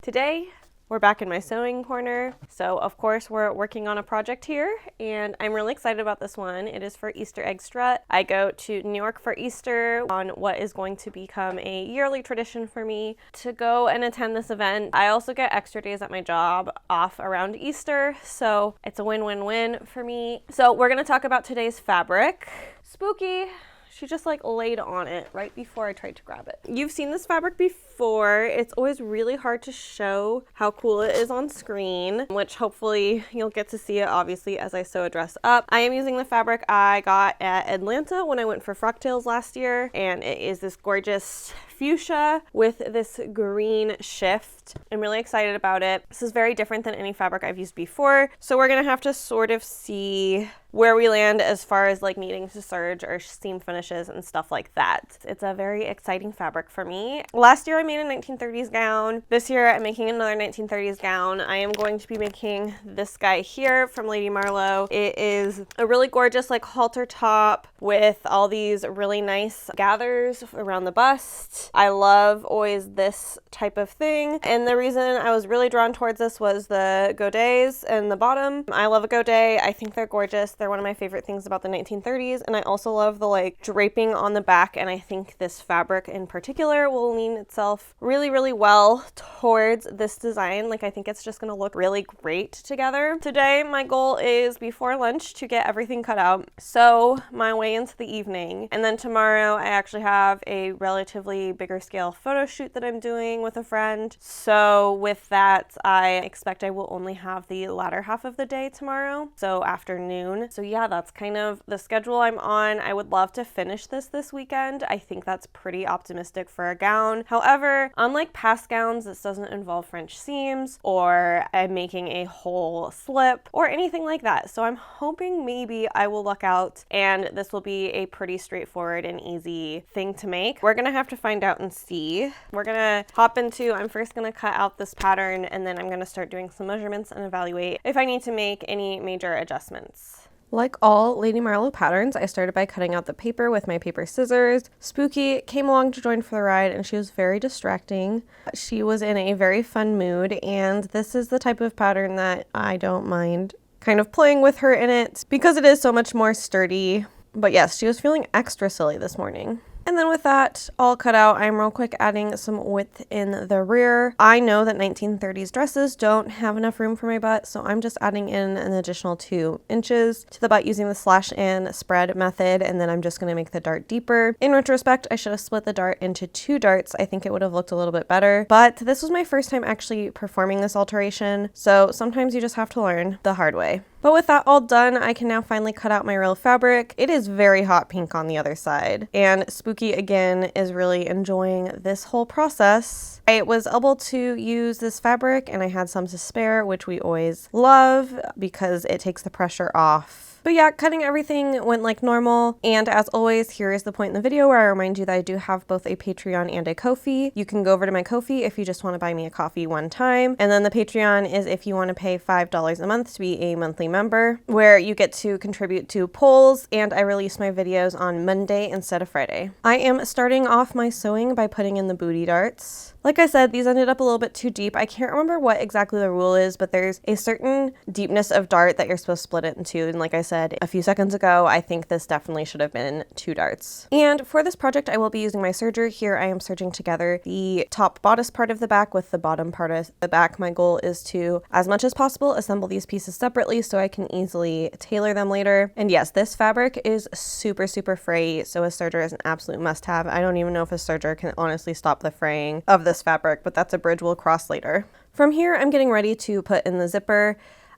Today, we're back in my sewing corner. So of course we're working on a project here and I'm really excited about this one. It is for Easter egg strut. I go to New York for Easter on what is going to become a yearly tradition for me to go and attend this event. I also get extra days at my job off around Easter, so it's a win-win-win for me. So we're gonna talk about today's fabric. Spooky. She just like laid on it right before I tried to grab it. You've seen this fabric before. It's always really hard to show how cool it is on screen, which hopefully you'll get to see it obviously as I sew a dress up. I am using the fabric I got at Atlanta when I went for Frocktails last year, and it is this gorgeous fuchsia with this green shift. I'm really excited about it. This is very different than any fabric I've used before, so we're gonna have to sort of see where we land as far as like needing to serge or seam finishes and stuff like that. It's a very exciting fabric for me. Last year I made a 1930s gown. This year I'm making another 1930s gown. I am going to be making this guy here from Lady Marlowe. It is a really gorgeous like halter top with all these really nice gathers around the bust. I love always this type of thing, and the reason I was really drawn towards this was the godets in the bottom. I love a godet. I think they're gorgeous. They're one of my favorite things about the 1930s, and I also love the like draping on the back, and I think this fabric in particular will lean itself really, really well towards this design. Like I think it's just gonna look really great together. Today my goal is before lunch to get everything cut out, sew my way into the evening, and then tomorrow I actually have a relatively bigger scale photo shoot that I'm doing with a friend. So with that, I expect I will only have the latter half of the day tomorrow, so afternoon. So yeah, that's kind of the schedule I'm on. I would love to finish this weekend. I think that's pretty optimistic for a gown. However, unlike past gowns, this doesn't involve French seams or I'm making a whole slip or anything like that. So I'm hoping maybe I will luck out and this will be a pretty straightforward and easy thing to make. We're gonna have to find out and see. We're gonna hop into, I'm first gonna cut out this pattern and then I'm gonna start doing some measurements and evaluate if I need to make any major adjustments. Like all Lady Marlowe patterns, I started by cutting out the paper with my paper scissors. Spooky came along to join for the ride and she was very distracting. She was in a very fun mood, and this is the type of pattern that I don't mind kind of playing with her in it because it is so much more sturdy. But yes, she was feeling extra silly this morning. And then with that all cut out, I'm real quick adding some width in the rear. I know that 1930s dresses don't have enough room for my butt, so I'm just adding in an additional 2 inches to the butt using the slash and spread method, and then I'm just going to make the dart deeper. In retrospect, I should have split the dart into 2 darts. I think it would have looked a little bit better, but this was my first time actually performing this alteration, so sometimes you just have to learn the hard way. But with that all done, I can now finally cut out my real fabric. It is very hot pink on the other side, and Spooky again is really enjoying this whole process. I was able to use this fabric and I had some to spare, which we always love because it takes the pressure off. But yeah, cutting everything went like normal. And as always, here is the point in the video where I remind you that I do have both a Patreon and a Ko-fi. You can go over to my Ko-fi if you just want to buy me a coffee one time. And then the Patreon is if you want to pay $5 a month to be a monthly member, where you get to contribute to polls, and I release my videos on Monday instead of Friday. I am starting off my sewing by putting in the booty darts. Like I said, these ended up a little bit too deep. I can't remember what exactly the rule is, but there's a certain deepness of dart that you're supposed to split it into. And like I said a few seconds ago, I think this definitely should have been 2 darts. And for this project, I will be using my serger. Here I am serging together the top bodice part of the back with the bottom part of the back. My goal is to, as much as possible, assemble these pieces separately so I can easily tailor them later. And yes, this fabric is super, super frayy, so a serger is an absolute must-have. I don't even know if a serger can honestly stop the fraying of this fabric, but that's a bridge we'll cross later. From here, I'm getting ready to put in the zipper.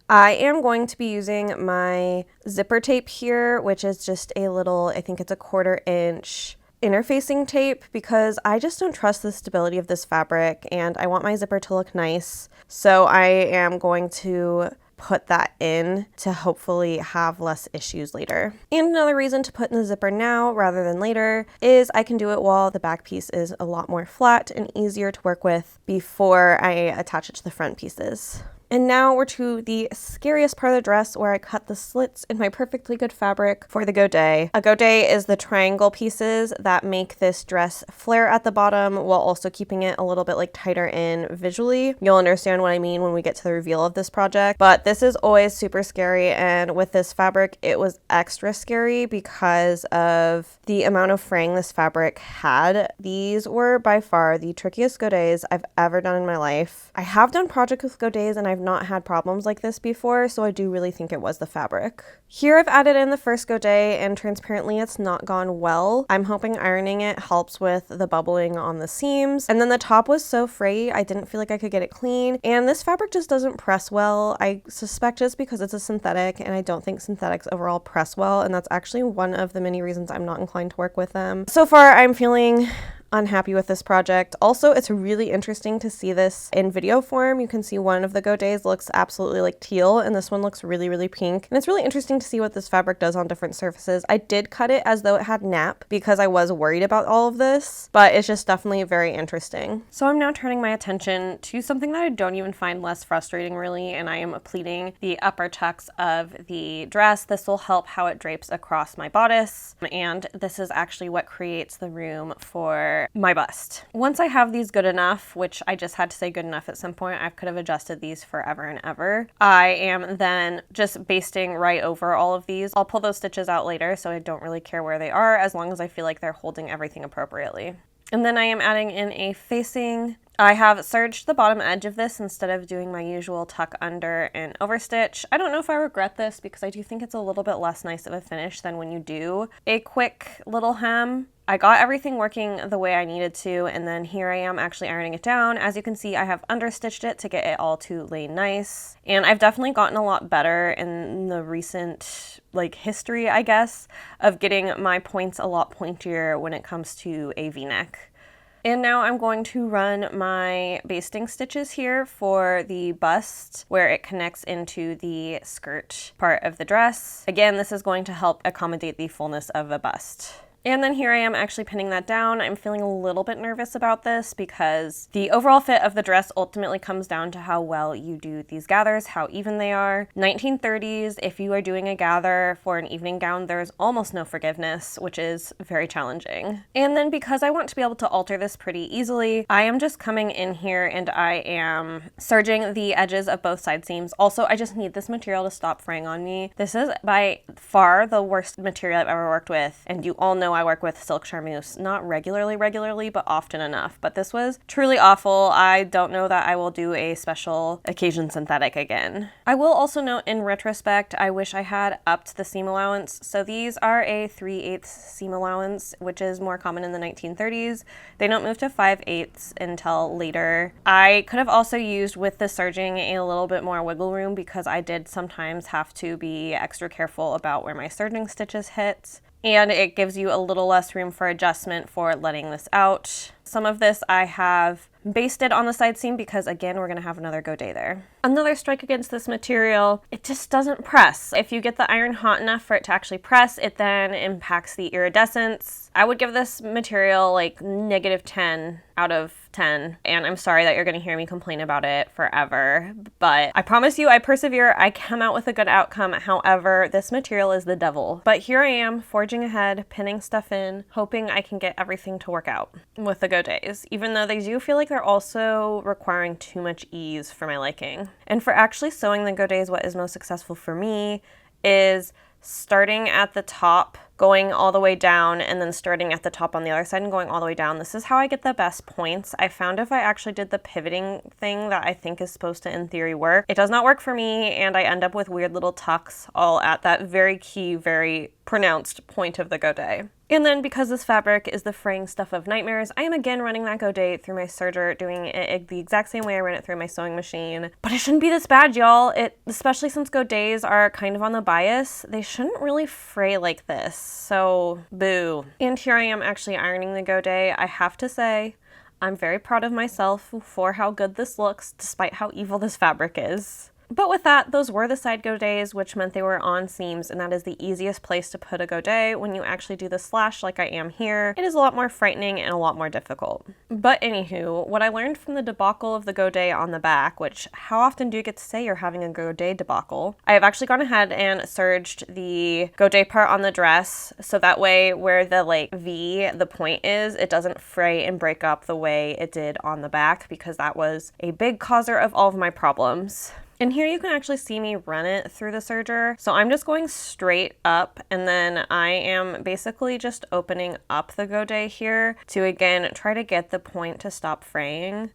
I am going to be using my zipper tape here, which is just a little, I think it's a 1/4 inch interfacing tape, because I just don't trust the stability of this fabric and I want my zipper to look nice. So I am going to put that in to hopefully have less issues later. And another reason to put in the zipper now rather than later is I can do it while the back piece is a lot more flat and easier to work with before I attach it to the front pieces. And now we're to the scariest part of the dress where I cut the slits in my perfectly good fabric for the godet. A godet is the triangle pieces that make this dress flare at the bottom while also keeping it a little bit like tighter in visually. You'll understand what I mean when we get to the reveal of this project, but this is always super scary, and with this fabric it was extra scary because of the amount of fraying this fabric had. These were by far the trickiest godets I've ever done in my life. I have done projects with godets and I've not had problems like this before, so I do really think it was the fabric. Here I've added in the first godet, and transparently it's not gone well. I'm hoping ironing it helps with the bubbling on the seams. And then the top was so frayed I didn't feel like I could get it clean, and this fabric just doesn't press well. I suspect it's because it's a synthetic, and I don't think synthetics overall press well, and that's actually one of the many reasons I'm not inclined to work with them. So far I'm feeling unhappy with this project. Also, it's really interesting to see this in video form. You can see one of the godets looks absolutely like teal, and this one looks really, really pink. And it's really interesting to see what this fabric does on different surfaces. I did cut it as though it had nap because I was worried about all of this, but it's just definitely very interesting. So I'm now turning my attention to something that I don't even find less frustrating really, and I am pleating the upper tucks of the dress. This will help how it drapes across my bodice, and this is actually what creates the room for my bust. Once I have these good enough, which I just had to say good enough at some point, I could have adjusted these forever and ever, I am then just basting right over all of these. I'll pull those stitches out later, so I don't really care where they are as long as I feel like they're holding everything appropriately. And then I am adding in a facing. I have serged the bottom edge of this instead of doing my usual tuck under and overstitch. I don't know if I regret this because I do think it's a little bit less nice of a finish than when you do a quick little hem. I got everything working the way I needed to, and then here I am actually ironing it down. As you can see, I have understitched it to get it all to lay nice, and I've definitely gotten a lot better in the recent history, I guess, of getting my points a lot pointier when it comes to a V-neck. And now I'm going to run my basting stitches here for the bust where it connects into the skirt part of the dress. Again, this is going to help accommodate the fullness of a bust. And then here I am actually pinning that down. I'm feeling a little bit nervous about this because the overall fit of the dress ultimately comes down to how well you do these gathers, how even they are. 1930s, if you are doing a gather for an evening gown, there's almost no forgiveness, which is very challenging. And then because I want to be able to alter this pretty easily, I am just coming in here and I am serging the edges of both side seams. Also, I just need this material to stop fraying on me. This is by far the worst material I've ever worked with, and you all know I work with silk charmeuse, not regularly, but often enough. But this was truly awful. I don't know that I will do a special occasion synthetic again. I will also note in retrospect, I wish I had upped the seam allowance. So these are a 3/8 seam allowance, which is more common in the 1930s. They don't move to 5/8 until later. I could have also used with the serging a little bit more wiggle room because I did sometimes have to be extra careful about where my serging stitches hit. And it gives you a little less room for adjustment for letting this out. Some of this I have basted on the side seam because, again, we're going to have another godet there. Another strike against this material, it just doesn't press. If you get the iron hot enough for it to actually press, it then impacts the iridescence. I would give this material -10 out of 10, and I'm sorry that you're going to hear me complain about it forever, but I promise you I persevere. I come out with a good outcome. However, this material is the devil. But here I am, forging ahead, pinning stuff in, hoping I can get everything to work out with the godets, even though they do feel like they're also requiring too much ease for my liking. And for actually sewing the godets, what is most successful for me is starting at the top, going all the way down, and then starting at the top on the other side and going all the way down. This is how I get the best points. I found if I actually did the pivoting thing that I think is supposed to in theory work, it does not work for me, and I end up with weird little tucks all at that very key, very pronounced point of the godet. And then because this fabric is the fraying stuff of nightmares, I am again running that godet through my serger, doing it the exact same way I ran it through my sewing machine. But it shouldn't be this bad, y'all. Especially since godets are kind of on the bias, they shouldn't really fray like this. So, boo. And here I am actually ironing the godet. I have to say, I'm very proud of myself for how good this looks, despite how evil this fabric is. But with that, those were the side godets, which meant they were on seams, and that is the easiest place to put a godet when you actually do the slash like I am here. It is a lot more frightening and a lot more difficult. But anywho, what I learned from the debacle of the godet on the back, which how often do you get to say you're having a godet debacle? I have actually gone ahead and serged the godet part on the dress, so that way where the like V, the point is, it doesn't fray and break up the way it did on the back, because that was a big causer of all of my problems. And here you can actually see me run it through the serger. So I'm just going straight up, and then I am basically just opening up the godet here to again try to get the point to stop fraying.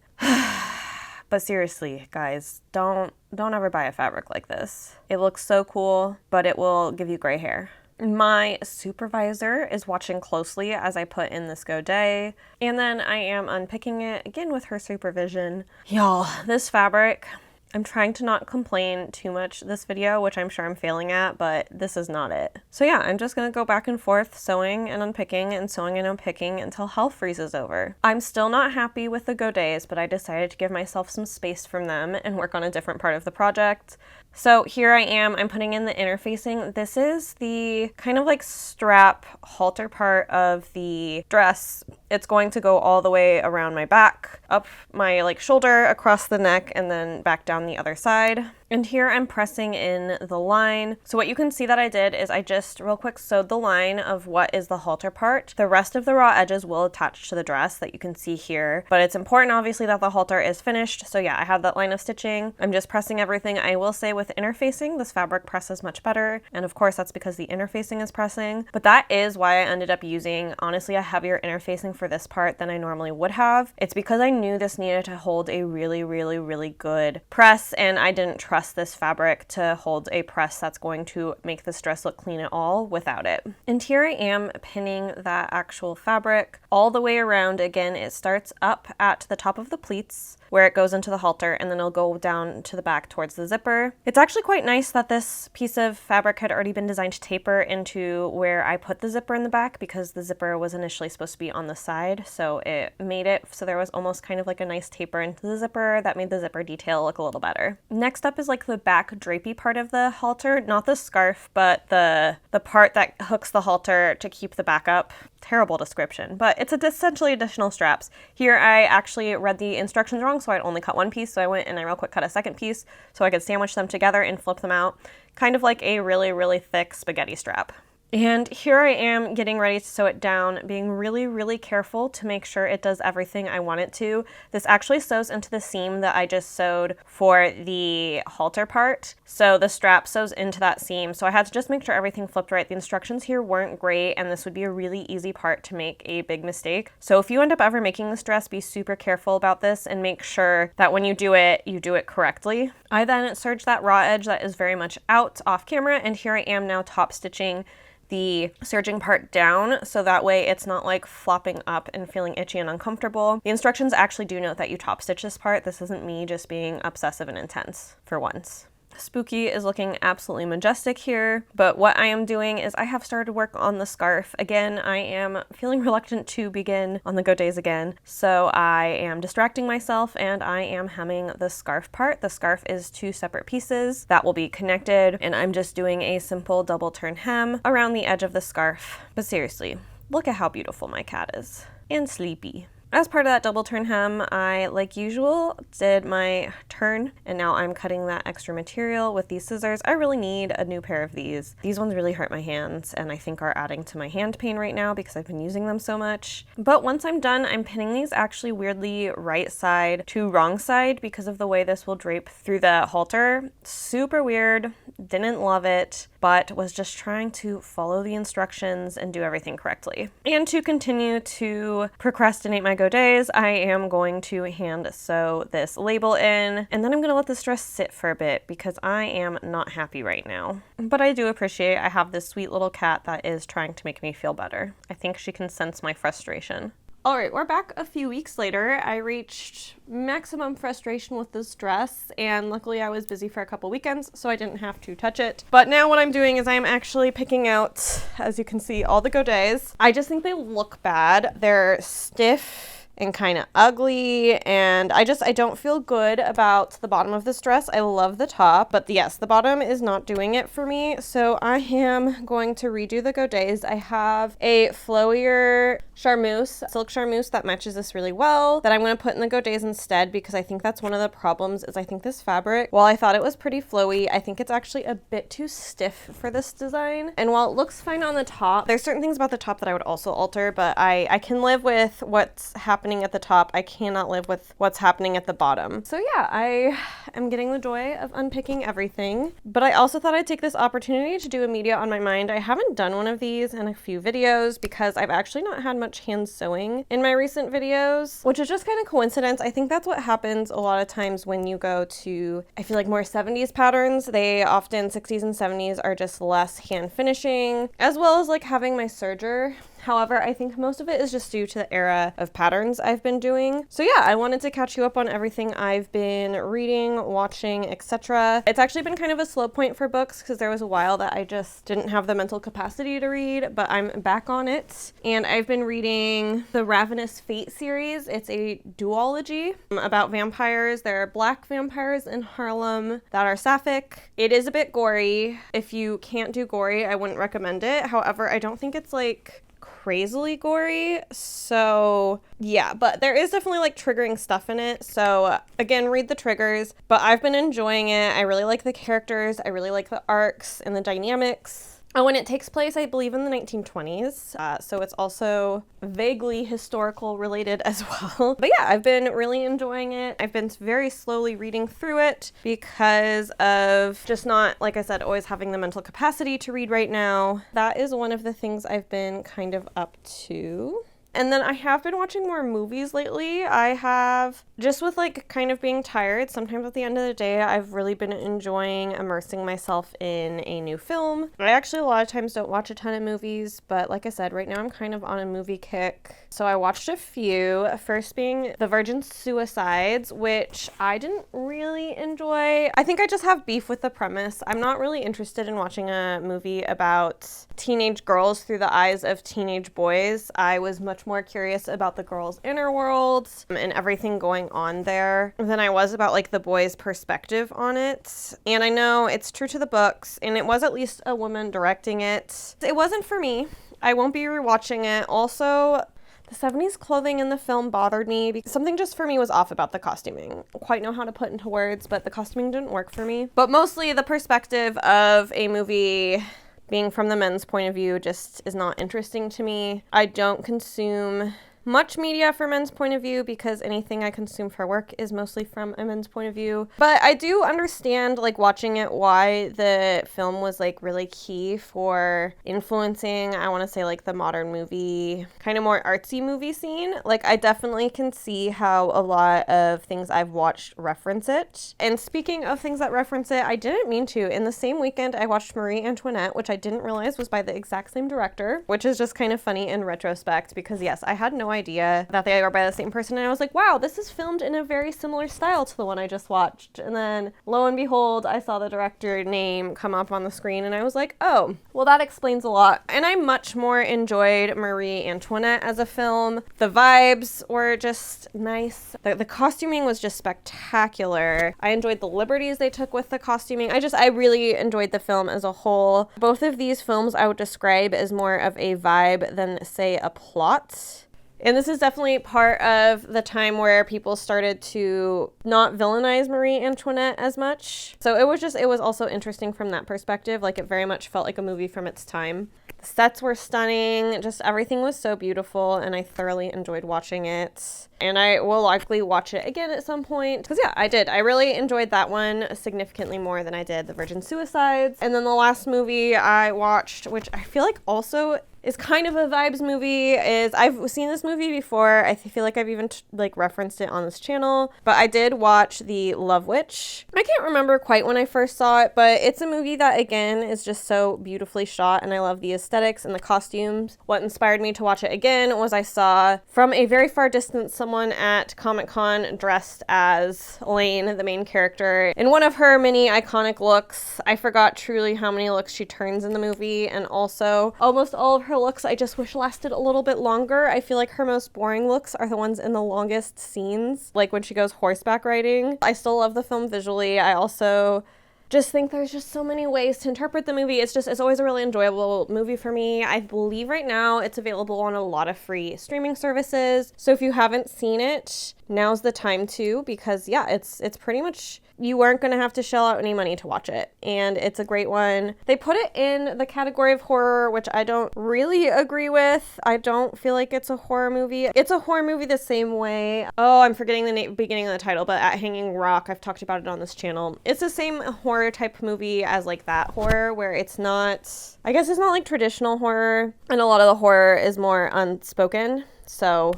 But seriously, guys, don't ever buy a fabric like this. It looks so cool, but it will give you gray hair. My supervisor is watching closely as I put in this godet, and then I am unpicking it again with her supervision. Y'all, this fabric, I'm trying to not complain too much this video, which I'm sure I'm failing at, but this is not it. So yeah, I'm just gonna go back and forth sewing and unpicking and sewing and unpicking until hell freezes over. I'm still not happy with the godets, but I decided to give myself some space from them and work on a different part of the project. So here I am, I'm putting in the interfacing. This is the kind of like strap halter part of the dress. It's going to go all the way around my back, up my like shoulder, across the neck, and then back down the other side. And here I'm pressing in the line. So what you can see that I did is I just real quick sewed the line of what is the halter part. The rest of the raw edges will attach to the dress that you can see here, but it's important obviously that the halter is finished. So yeah, I have that line of stitching. I'm just pressing everything. I will say with interfacing, this fabric presses much better. And of course that's because the interfacing is pressing, but that is why I ended up using honestly a heavier interfacing for this part than I normally would have. It's because I knew this needed to hold a really good press, and I didn't trust this fabric to hold a press that's going to make this dress look clean at all without it. And here I am pinning that actual fabric all the way around. Again, it starts up at the top of the pleats where it goes into the halter, and then it'll go down to the back towards the zipper. It's actually quite nice that this piece of fabric had already been designed to taper into where I put the zipper in the back, because the zipper was initially supposed to be on the side, so it made it so there was almost kind of like a nice taper into the zipper that made the zipper detail look a little better. Next up is like the back drapey part of the halter, not the scarf, but the part that hooks the halter to keep the back up. Terrible description, but it's essentially additional straps. Here I actually read the instructions wrong, so I'd only cut one piece, so I went and I real quick cut a second piece so I could sandwich them together and flip them out, kind of like a really thick spaghetti strap. And here I am getting ready to sew it down, being really careful to make sure it does everything I want it to. This actually sews into the seam that I just sewed for the halter part. So the strap sews into that seam. So I had to just make sure everything flipped right. The instructions here weren't great, and this would be a really easy part to make a big mistake. So if you end up ever making this dress, be super careful about this and make sure that when you do it correctly. I then serged that raw edge that is very much out off camera, and here I am now top stitching the serging part down, so that way it's not like flopping up and feeling itchy and uncomfortable. The instructions actually do note that you top stitch this part. This isn't me just being obsessive and intense for once. Spooky is looking absolutely majestic here, but what I am doing is I have started work on the scarf. Again, I am feeling reluctant to begin on the godets again, so I am distracting myself and I am hemming the scarf part. The scarf is 2 separate pieces that will be connected, and I'm just doing a simple double turn hem around the edge of the scarf. But seriously, look at how beautiful my cat is, and sleepy. As part of that double turn hem, I, like usual, did my turn, and now I'm cutting that extra material with these scissors. I really need a new pair of these. These ones really hurt my hands, and I think are adding to my hand pain right now because I've been using them so much. But once I'm done, I'm pinning these actually weirdly right side to wrong side because of the way this will drape through the halter. Super weird, didn't love it, but was just trying to follow the instructions and do everything correctly. And to continue to procrastinate my godets, I am going to hand sew this label in, and then I'm going to let this dress sit for a bit because I am not happy right now. But I do appreciate I have this sweet little cat that is trying to make me feel better. I think she can sense my frustration. All right, we're back a few weeks later. I reached maximum frustration with this dress, and luckily I was busy for a couple weekends, so I didn't have to touch it. But now what I'm doing is I'm actually picking out, as you can see, all the godets. I just think they look bad. They're stiff and kind of ugly, and I don't feel good about the bottom of this dress. I love the top, but yes, the bottom is not doing it for me, so I am going to redo the godets. I have a flowier charmeuse, silk charmeuse that matches this really well, that I'm going to put in the godets instead, because I think that's one of the problems is I think this fabric, while I thought it was pretty flowy, I think it's actually a bit too stiff for this design. And while it looks fine on the top, there's certain things about the top that I would also alter, but I can live with what's happening at the top. I cannot live with what's happening at the bottom. So yeah, I am getting the joy of unpicking everything, but I also thought I'd take this opportunity to do a media on my mind. I haven't done one of these in a few videos because I've actually not had much hand sewing in my recent videos, which is just kind of coincidence. I think that's what happens a lot of times when you go to, I feel like, more 70s patterns. They often, 60s and 70s, are just less hand finishing, as well as like having my serger. However, I think most of it is just due to the era of patterns I've been doing. So yeah, I wanted to catch you up on everything I've been reading, watching, etc. It's actually been kind of a slow point for books because there was a while that I just didn't have the mental capacity to read, but I'm back on it. And I've been reading the Ravenous Fate series. It's a duology about vampires. There are black vampires in Harlem that are sapphic. It is a bit gory. If you can't do gory, I wouldn't recommend it. However, I don't think it's like crazily gory, so yeah, but there is definitely like triggering stuff in it, so again, read the triggers, but I've been enjoying it. I really like the characters, I really like the arcs and the dynamics. Oh, and it takes place, I believe, in the 1920s, so it's also vaguely historical related as well. But yeah, I've been really enjoying it. I've been very slowly reading through it because of just not, like I said, always having the mental capacity to read right now. That is one of the things I've been kind of up to. And then I have been watching more movies lately. I have, just with like kind of being tired, sometimes at the end of the day, I've really been enjoying immersing myself in a new film. I actually a lot of times don't watch a ton of movies, but like I said, right now I'm kind of on a movie kick. So I watched a few, first being The Virgin Suicides, which I didn't really enjoy. I think I just have beef with the premise. I'm not really interested in watching a movie about teenage girls through the eyes of teenage boys. I was much more curious about the girls' inner worlds and everything going on there than I was about like the boys' perspective on it. And I know it's true to the books, and it was at least a woman directing it. It wasn't for me. I won't be rewatching it. Also, the 70s clothing in the film bothered me because something just for me was off about the costuming. I don't quite know how to put into words, but the costuming didn't work for me. But mostly the perspective of a movie being from the men's point of view just is not interesting to me. I don't consume much media from men's point of view because anything I consume for work is mostly from a men's point of view. But I do understand, like, watching it, why the film was like really key for influencing, I want to say, like the modern movie, kind of more artsy movie scene. Like, I definitely can see how a lot of things I've watched reference it. And speaking of things that reference it, I didn't mean to. In the same weekend, I watched Marie Antoinette, which I didn't realize was by the exact same director, which is just kind of funny in retrospect because yes, I had no idea that they are by the same person, and I was like, wow, this is filmed in a very similar style to the one I just watched. And then lo and behold, I saw the director name come up on the screen and I was like, oh, well, that explains a lot. And I much more enjoyed Marie Antoinette as a film. The vibes were just nice. The costuming was just spectacular. I enjoyed the liberties they took with the costuming. I really enjoyed the film as a whole. Both of these films I would describe as more of a vibe than, say, a plot. And this is definitely part of the time where people started to not villainize Marie Antoinette as much. So it was also interesting from that perspective. Like, it very much felt like a movie from its time. The sets were stunning. Just everything was so beautiful, and I thoroughly enjoyed watching it. And I will likely watch it again at some point. Because yeah, I did. I really enjoyed that one significantly more than I did The Virgin Suicides. And then the last movie I watched, which I feel like also is kind of a vibes movie, is I've seen this movie before. I feel like I've even referenced it on this channel, but I did watch The Love Witch. I can't remember quite when I first saw it, but it's a movie that again is just so beautifully shot, and I love the aesthetics and the costumes. What inspired me to watch it again was I saw from a very far distance someone at Comic-Con dressed as Elaine, the main character, in one of her many iconic looks. I forgot truly how many looks she turns in the movie, and also almost all of her her looks I just wish lasted a little bit longer. I feel like her most boring looks are the ones in the longest scenes, like when she goes horseback riding. I still love the film visually. I also just think there's just so many ways to interpret the movie. It's always a really enjoyable movie for me. I believe right now it's available on a lot of free streaming services. So if you haven't seen it, now's the time to, because yeah, it's pretty much, you weren't going to have to shell out any money to watch it. And it's a great one. They put it in the category of horror, which I don't really agree with. I don't feel like it's a horror movie. It's a horror movie the same way. Oh, I'm forgetting the beginning of the title, but At Hanging Rock, I've talked about it on this channel. It's the same horror type movie as like that horror, where it's not, I guess it's not like traditional horror. And a lot of the horror is more unspoken. So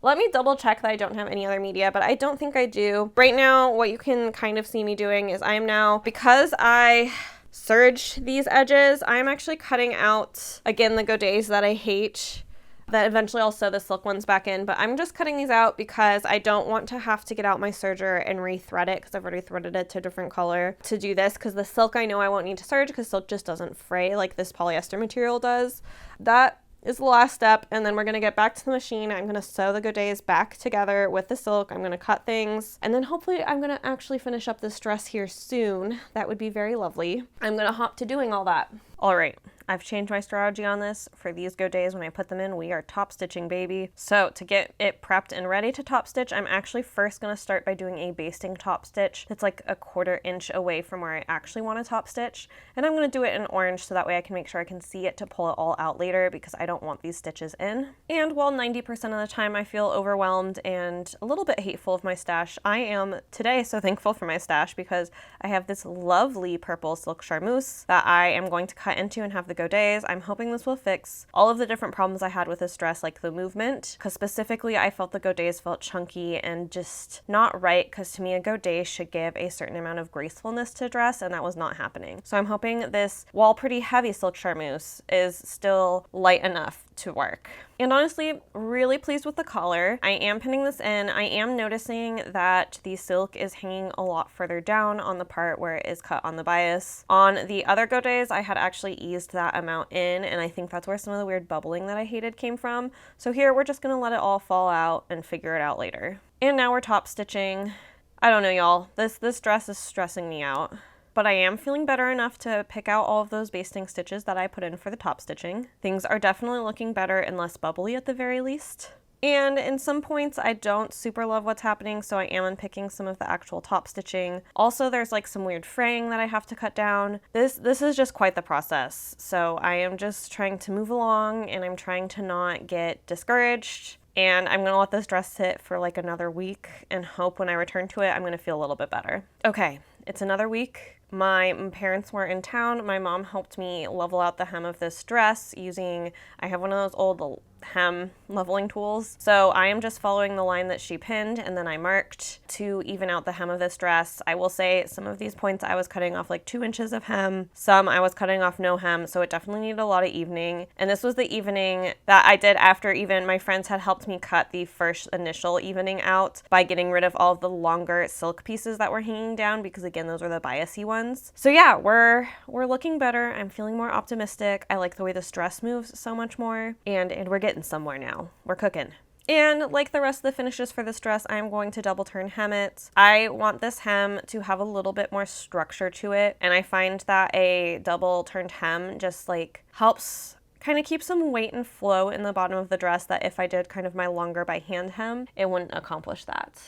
let me double check that I don't have any other media, but I don't think I do. Right now, what you can kind of see me doing is I'm now, because I serged these edges, I'm actually cutting out, again, the godets that I hate, that eventually I'll sew the silk ones back in, but I'm just cutting these out because I don't want to have to get out my serger and re-thread it, because I've already threaded it to a different color to do this, because the silk I know I won't need to serge because silk just doesn't fray like this polyester material does. That is the last step, and then we're going to get back to the machine. I'm going to sew the godets back together with the silk. I'm going to cut things, and then hopefully I'm going to actually finish up this dress here soon. That would be very lovely. I'm going to hop to doing all that. All right, I've changed my strategy on this. For these godets, when I put them in, we are top stitching, baby. So to get it prepped and ready to top stitch, I'm actually first going to start by doing a basting top stitch. It's like a 1/4 inch away from where I actually want to top stitch. And I'm going to do it in orange so that way I can make sure I can see it to pull it all out later, because I don't want these stitches in. And while 90% of the time I feel overwhelmed and a little bit hateful of my stash, I am today so thankful for my stash, because I have this lovely purple silk charmeuse that I am going to cut into and have the godets. I'm hoping this will fix all of the different problems I had with this dress, like the movement, because specifically I felt the godets felt chunky and just not right, because to me a godet should give a certain amount of gracefulness to dress, and that was not happening. So I'm hoping this, while pretty heavy silk charmeuse, is still light enough to work. And honestly, really pleased with the collar. I am pinning this in. I am noticing that the silk is hanging a lot further down on the part where it is cut on the bias. On the other godets, I had actually eased that amount in, and I think that's where some of the weird bubbling that I hated came from. So here, we're just gonna let it all fall out and figure it out later. And now we're top stitching. I don't know, y'all. This dress is stressing me out. But I am feeling better enough to pick out all of those basting stitches that I put in for the top stitching. Things are definitely looking better and less bubbly at the very least. And in some points, I don't super love what's happening, so I am unpicking some of the actual top stitching. Also, there's like some weird fraying that I have to cut down. This is just quite the process. So I am just trying to move along, and I'm trying to not get discouraged. And I'm gonna let this dress sit for like another week and hope when I return to it, I'm gonna feel a little bit better. Okay, it's another week. My parents were in town. My mom helped me level out the hem of this dress using, I have one of those old hem leveling tools. So I am just following the line that she pinned, and then I marked to even out the hem of this dress. I will say some of these points I was cutting off like 2 inches of hem. Some I was cutting off no hem, so it definitely needed a lot of evening. And this was the evening that I did after even my friends had helped me cut the first initial evening out by getting rid of all of the longer silk pieces that were hanging down, because again, those were the biasy ones. So yeah, we're looking better. I'm feeling more optimistic. I like the way this dress moves so much more, and we're getting somewhere now. We're cooking. And like the rest of the finishes for this dress, I'm going to double turn hem it. I want this hem to have a little bit more structure to it, and I find that a double turned hem just like helps kind of keep some weight and flow in the bottom of the dress that if I did kind of my longer by hand hem, it wouldn't accomplish that.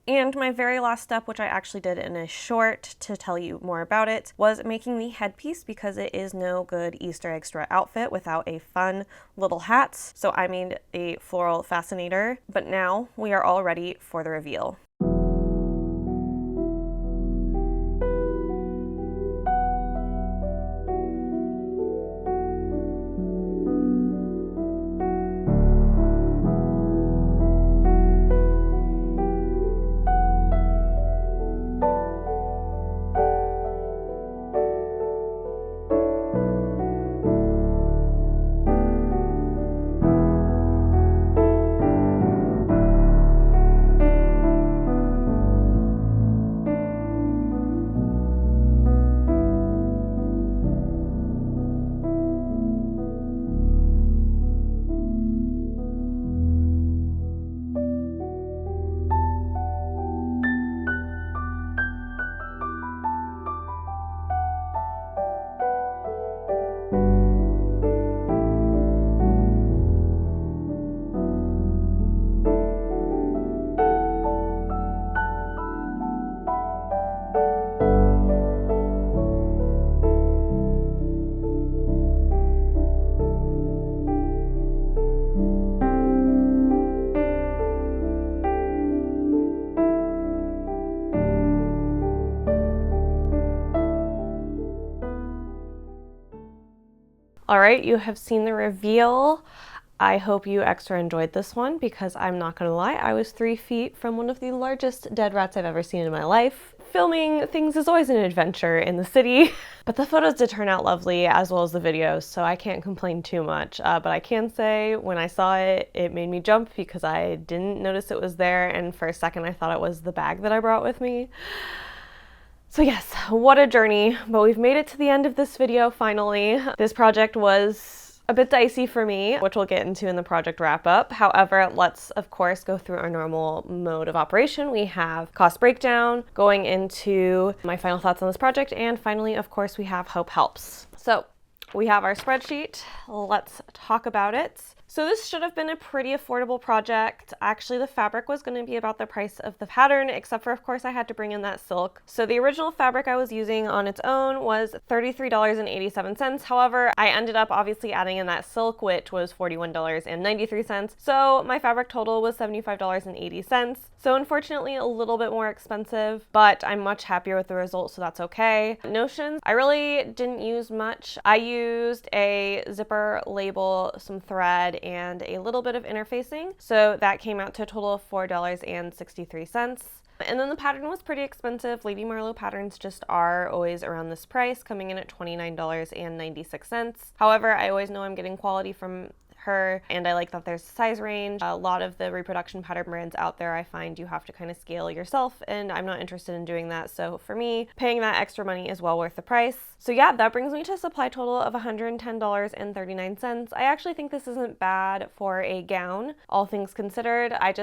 And my very last step, which I actually did in a short to tell you more about it, was making the headpiece, because it is no good Easter egg strut outfit without a fun little hat. So I made a floral fascinator, but now we are all ready for the reveal. All right, you have seen the reveal. I hope you extra enjoyed this one because I'm not gonna lie, I was 3 feet from one of the largest dead rats I've ever seen in my life. Filming things is always an adventure in the city, but the photos did turn out lovely as well as the videos, so I can't complain too much. But I can say when I saw it, it made me jump because I didn't notice it was there, and for a second I thought it was the bag that I brought with me. So yes, what a journey, but we've made it to the end of this video finally. This project was a bit dicey for me, which we'll get into in the project wrap up. However, let's of course go through our normal mode of operation. We have cost breakdown, going into my final thoughts on this project, and finally, of course, we have hope helps. So we have our spreadsheet. Let's talk about it. So this should have been a pretty affordable project. Actually, the fabric was going to be about the price of the pattern, except for, of course, I had to bring in that silk. So the original fabric I was using on its own was $33.87. However, I ended up obviously adding in that silk, which was $41.93. So my fabric total was $75.80. So unfortunately, a little bit more expensive, but I'm much happier with the result, so that's okay. Notions, I really didn't use much. I used a zipper label, some thread, and a little bit of interfacing. So that came out to a total of $4.63. And then the pattern was pretty expensive. Lady Marlowe patterns just are always around this price, coming in at $29.96. However, I always know I'm getting quality from her, and I like that there's a size range. A lot of the reproduction pattern brands out there, I find you have to kind of scale yourself, and I'm not interested in doing that. So for me, paying that extra money is well worth the price. So yeah, that brings me to a supply total of $110.39. I actually think this isn't bad for a gown, all things considered. I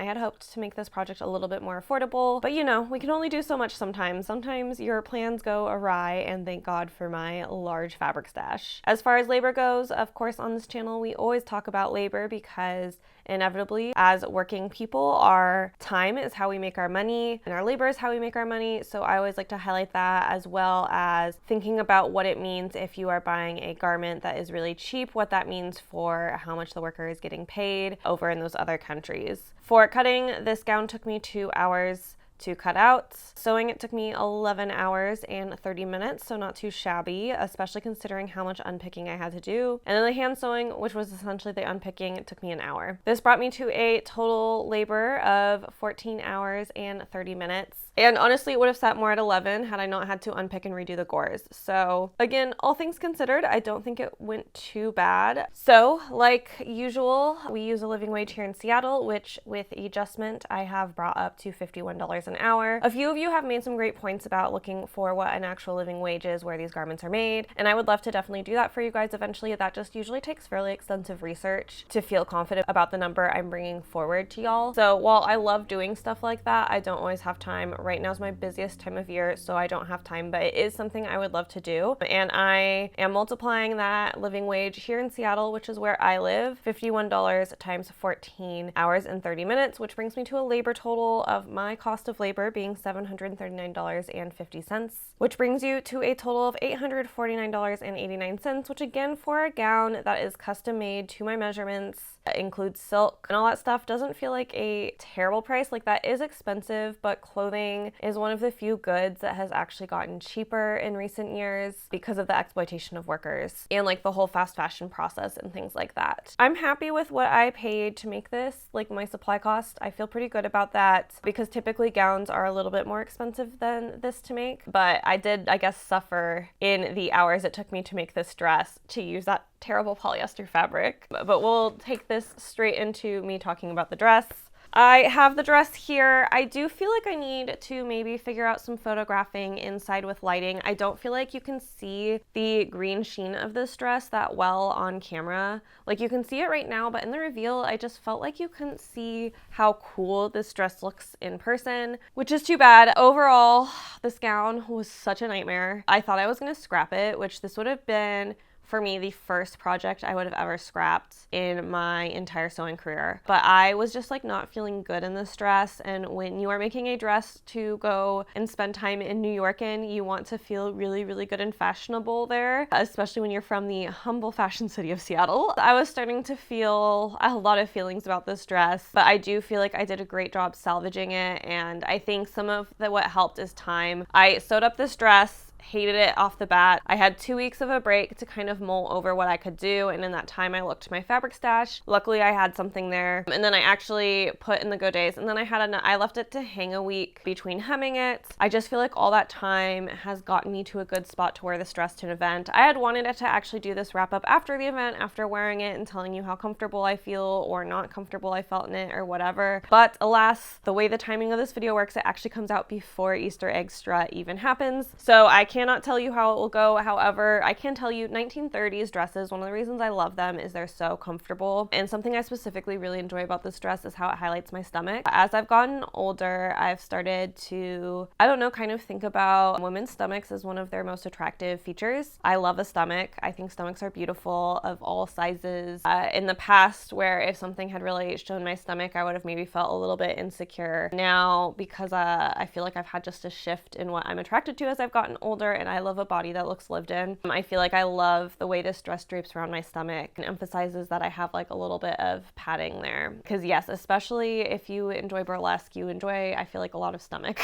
had hoped to make this project a little bit more affordable, but you know, we can only do so much sometimes. Sometimes your plans go awry, and thank God for my large fabric stash. As far as labor goes, of course, on this channel, we always talk about labor because inevitably, as working people, our time is how we make our money and our labor is how we make our money. So I always like to highlight that, as well as thinking about what it means if you are buying a garment that is really cheap, what that means for how much the worker is getting paid over in those other countries. For cutting, this gown took me 2 hours to cut out. Sewing, it took me 11 hours and 30 minutes, so not too shabby, especially considering how much unpicking I had to do. And then the hand sewing, which was essentially the unpicking, it took me an hour. This brought me to a total labor of 14 hours and 30 minutes. And honestly, it would have sat more at 11 had I not had to unpick and redo the gores. So again, all things considered, I don't think it went too bad. So like usual, we use a living wage here in Seattle, which with adjustment, I have brought up to $51 an hour. A few of you have made some great points about looking for what an actual living wage is where these garments are made. And I would love to definitely do that for you guys eventually. That just usually takes fairly extensive research to feel confident about the number I'm bringing forward to y'all. So while I love doing stuff like that, I don't always have time. Right now is my busiest time of year, so I don't have time, but it is something I would love to do. And I am multiplying that living wage here in Seattle, which is where I live, $51 times 14 hours and 30 minutes, which brings me to a labor total of my cost of labor being $739.50, which brings you to a total of $849.89, which again, for a gown that is custom made to my measurements, includes silk and all that stuff, doesn't feel like a terrible price. Like, that is expensive, but clothing is one of the few goods that has actually gotten cheaper in recent years because of the exploitation of workers and like the whole fast fashion process and things like that. I'm happy with what I paid to make this, like my supply cost. I feel pretty good about that because typically gowns are a little bit more expensive than this to make, but I did, I guess, suffer in the hours it took me to make this dress to use that terrible polyester fabric. But we'll take this straight into me talking about the dress. I have the dress here. I do feel like I need to maybe figure out some photographing inside with lighting. I don't feel like you can see the green sheen of this dress that well on camera. Like, you can see it right now, but in the reveal, I just felt like you couldn't see how cool this dress looks in person, which is too bad. Overall, this gown was such a nightmare. I thought I was gonna scrap it, which this would have been, for me, the first project I would have ever scrapped in my entire sewing career. But I was just like not feeling good in this dress, and when you are making a dress to go and spend time in New York in, you want to feel really, really good and fashionable there, especially when you're from the humble fashion city of Seattle. I was starting to feel a lot of feelings about this dress, but I do feel like I did a great job salvaging it, and I think some of what helped is time. I sewed up this dress hated it off the bat. I had 2 weeks of a break to kind of mull over what I could do, and in that time I looked to my fabric stash. Luckily I had something there, and then I actually put in the godets, and then I left it to hang a week between hemming it. I just feel like all that time has gotten me to a good spot to wear this dress to an event. I had wanted it to actually do this wrap up after the event, after wearing it and telling you how comfortable I feel or not comfortable I felt in it or whatever, but alas, the way the timing of this video works, it actually comes out before Easter egg strut even happens, so I cannot tell you how it will go. However, I can tell you 1930s dresses, one of the reasons I love them is they're so comfortable, and something I specifically really enjoy about this dress is how it highlights my stomach. As I've gotten older, I've started to, I don't know, kind of think about women's stomachs as one of their most attractive features. I love a stomach. I think stomachs are beautiful of all sizes. In the past, where if something had really shown my stomach, I would have maybe felt a little bit insecure. Now, because I feel like I've had just a shift in what I'm attracted to as I've gotten older, and I love a body that looks lived in. I feel like I love the way this dress drapes around my stomach and emphasizes that I have like a little bit of padding there. Because yes, especially if you enjoy burlesque, you enjoy, I feel like, a lot of stomach.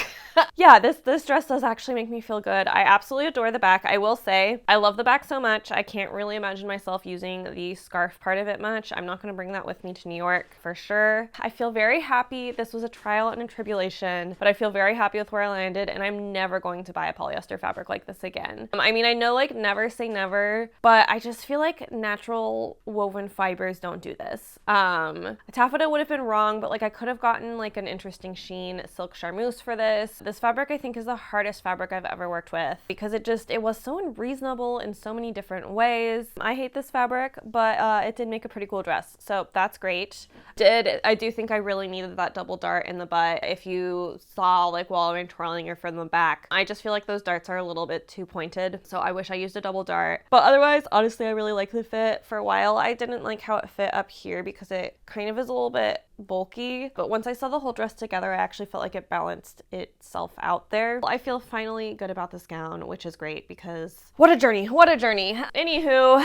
Yeah, this dress does actually make me feel good. I absolutely adore the back. I will say, I love the back so much, I can't really imagine myself using the scarf part of it much. I'm not going to bring that with me to New York for sure. I feel very happy. This was a trial and a tribulation, but I feel very happy with where I landed, and I'm never going to buy a polyester fabric like this again. I mean, I know like never say never, but I just feel like natural woven fibers don't do this. Taffeta would have been wrong, but like I could have gotten like an interesting sheen silk charmeuse for this. This fabric I think is the hardest fabric I've ever worked with because it was so unreasonable in so many different ways. I hate this fabric, but it did make a pretty cool dress, so that's great. I do think I really needed that double dart in the butt. If you saw like while I'm twirling her from the back, I just feel like those darts are a little bit too pointed, so I wish I used a double dart. But otherwise, honestly, I really like the fit. For a while, I didn't like how it fit up here because it kind of is a little bit bulky, but once I saw the whole dress together, I actually felt like it balanced itself out there. I feel finally good about this gown, which is great because what a journey, what a journey. Anywho,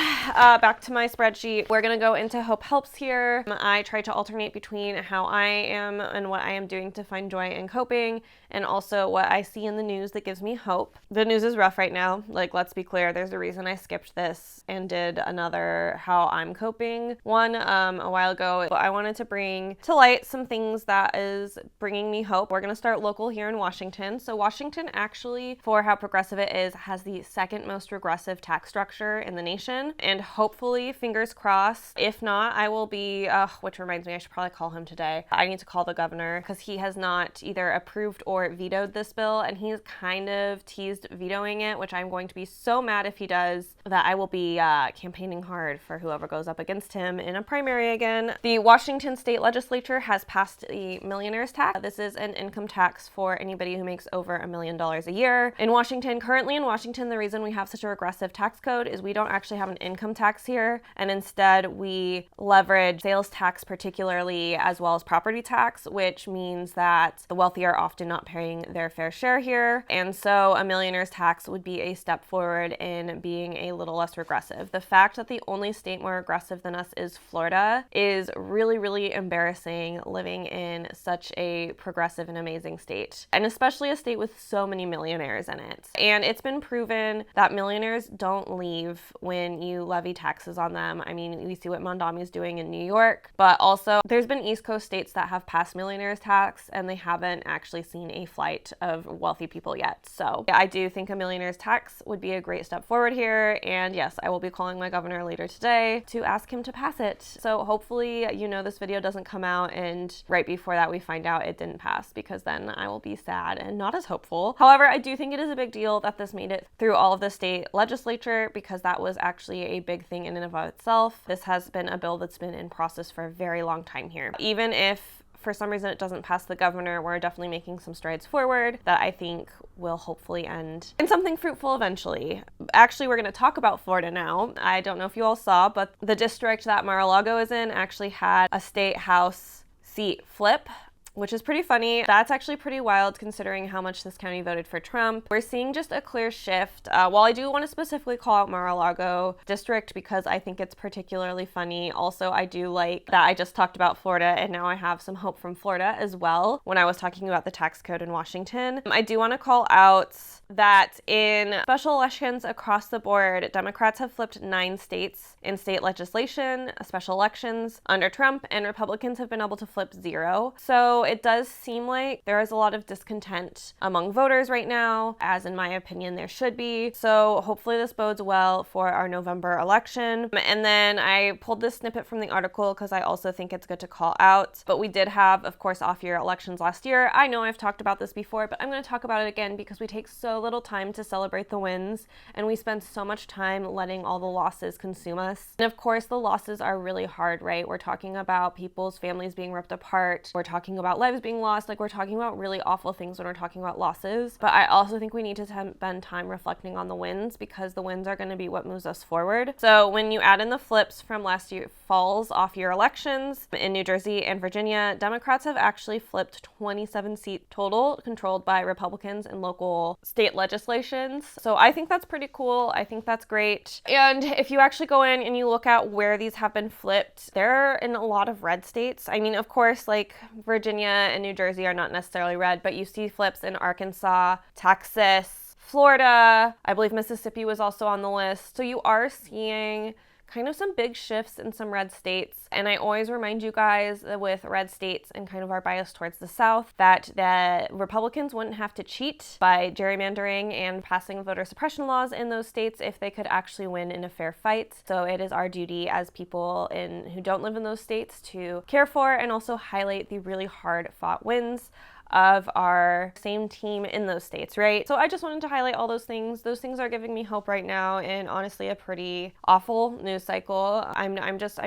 back to my spreadsheet. We're gonna go into Hope Helps here. I try to alternate between how I am and what I am doing to find joy in coping, and also what I see in the news that gives me hope. The news is rough right now. Like, let's be clear, there's a reason I skipped this and did another how I'm coping one a while ago, but I wanted to bring to light some things that is bringing me hope. We're gonna start local here in Washington. So Washington actually, for how progressive it is, has the second most regressive tax structure in the nation, and hopefully, fingers crossed, if not, I will be, which reminds me, I should probably call him today. I need to call the governor because he has not either approved or vetoed this bill, and he's kind of teased vetoing it, which I'm going to be so mad if he does that I will be campaigning hard for whoever goes up against him in a primary again. The Washington state legislature has passed the millionaire's tax. This is an income tax for anybody who makes over $1 million a year. In Washington, currently in Washington, the reason we have such a regressive tax code is we don't actually have an income tax here, and instead we leverage sales tax particularly as well as property tax, which means that the wealthy are often not paying their fair share here, and so a millionaire's tax would be a step forward in being a little less regressive. The fact that the only state more aggressive than us is Florida is really, really embarrassing, living in such a progressive and amazing state, and especially a state with so many millionaires in it. And it's been proven that millionaires don't leave when you levy taxes on them. I mean, we see what Mondami is doing in New York, but also there's been East Coast states that have passed millionaires tax and they haven't actually seen a flight of wealthy people yet. So I do think a millionaire's tax would be a great step forward here, and yes, I will be calling my governor later today to ask him to pass it. So hopefully, this video doesn't come out and right before that we find out it didn't pass, because then I will be sad and not as hopeful. However, I do think it is a big deal that this made it through all of the state legislature, because that was actually a big thing in and of itself. This has been a bill that's been in process for a very long time here. Even if for some reason it doesn't pass the governor, we're definitely making some strides forward that I think will hopefully end in something fruitful eventually. Actually, we're going to talk about Florida now. I don't know if you all saw, but the district that Mar-a-Lago is in actually had a state house seat flip. which is pretty funny. That's actually pretty wild considering how much this county voted for Trump. We're seeing just a clear shift. While I do want to specifically call out Mar-a-Lago district because I think it's particularly funny. Also, I do like that I just talked about Florida and now I have some hope from Florida as well when I was talking about the tax code in Washington. I do want to call out that in special elections across the board, Democrats have flipped 9 states in state legislation, special elections under Trump, and Republicans have been able to flip 0. So it does seem like there is a lot of discontent among voters right now, as in my opinion there should be. So hopefully this bodes well for our November election. And then I pulled this snippet from the article because I also think it's good to call out. But we did have, of course, off-year elections last year. I know I've talked about this before, but I'm going to talk about it again because we take so little time to celebrate the wins and we spend so much time letting all the losses consume us. And of course, the losses are really hard, right? We're talking about people's families being ripped apart. We're talking about lives being lost. Like, we're talking about really awful things when we're talking about losses. But I also think we need to spend time reflecting on the wins because the wins are going to be what moves us forward. So when you add in the flips from last year fall's off-year elections in New Jersey and Virginia, Democrats have actually flipped 27 seats total, controlled by Republicans in local state legislations. So I think that's pretty cool. I think that's great. And if you actually go in and you look at where these have been flipped, they're in a lot of red states. I mean, of course, like Virginia and New Jersey are not necessarily red, but you see flips in Arkansas, Texas, Florida. I believe Mississippi was also on the list. So you are seeing kind of some big shifts in some red states. And I always remind you guys with red states and kind of our bias towards the South that the Republicans wouldn't have to cheat by gerrymandering and passing voter suppression laws in those states if they could actually win in a fair fight. So it is our duty as people who don't live in those states to care for and also highlight the really hard fought wins of our same team in those states, right? So I just wanted to highlight all those things. Those things are giving me hope right now in honestly a pretty awful news cycle. I'm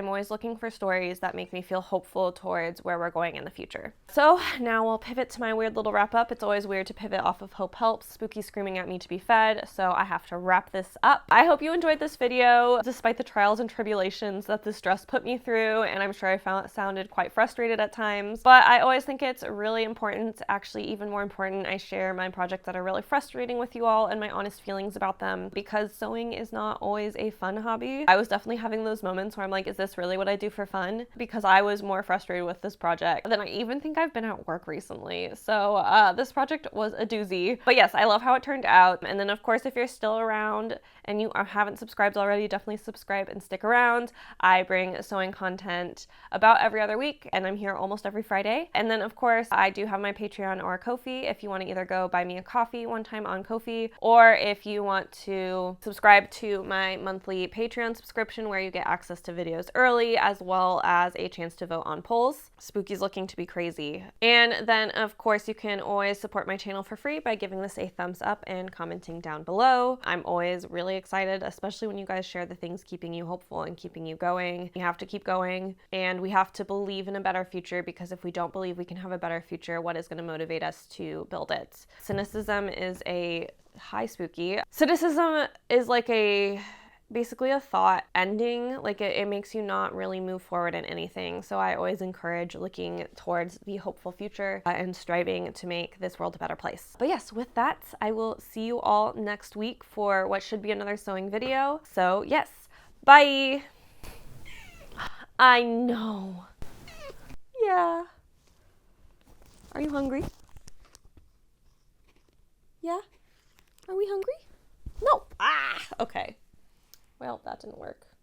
always looking for stories that make me feel hopeful towards where we're going in the future. So now we'll pivot to my weird little wrap up. It's always weird to pivot off of Hope Helps. Spooky screaming at me to be fed, so I have to wrap this up. I hope you enjoyed this video, despite the trials and tribulations that this dress put me through, and I'm sure I found it sounded quite frustrated at times, but I always think it's really important. Actually, even more important, I share my projects that are really frustrating with you all and my honest feelings about them because sewing is not always a fun hobby. I was definitely having those moments where I'm like, is this really what I do for fun? Because I was more frustrated with this project than I even think I've been at work recently. So this project was a doozy. But yes, I love how it turned out. And then of course, if you're still around and you haven't subscribed already, definitely subscribe and stick around. I bring sewing content about every other week and I'm here almost every Friday. And then of course, I do have my Patreon or Ko-fi if you want to either go buy me a coffee one time on Ko-fi, or if you want to subscribe to my monthly Patreon subscription where you get access to videos early as well as a chance to vote on polls. Spooky's looking to be crazy. And then of course you can always support my channel for free by giving this a thumbs up and commenting down below. I'm always really excited, especially when you guys share the things keeping you hopeful and keeping you going. You have to keep going and we have to believe in a better future because if we don't believe we can have a better future, what is going to motivate us to build it? Cynicism is spooky. Cynicism is like basically a thought ending. Like it makes you not really move forward in anything. So I always encourage looking towards the hopeful future and striving to make this world a better place. But yes, with that, I will see you all next week for what should be another sewing video. So yes, bye. I know. Yeah. Are you hungry? Yeah? Are we hungry? No. Okay. Well, that didn't work.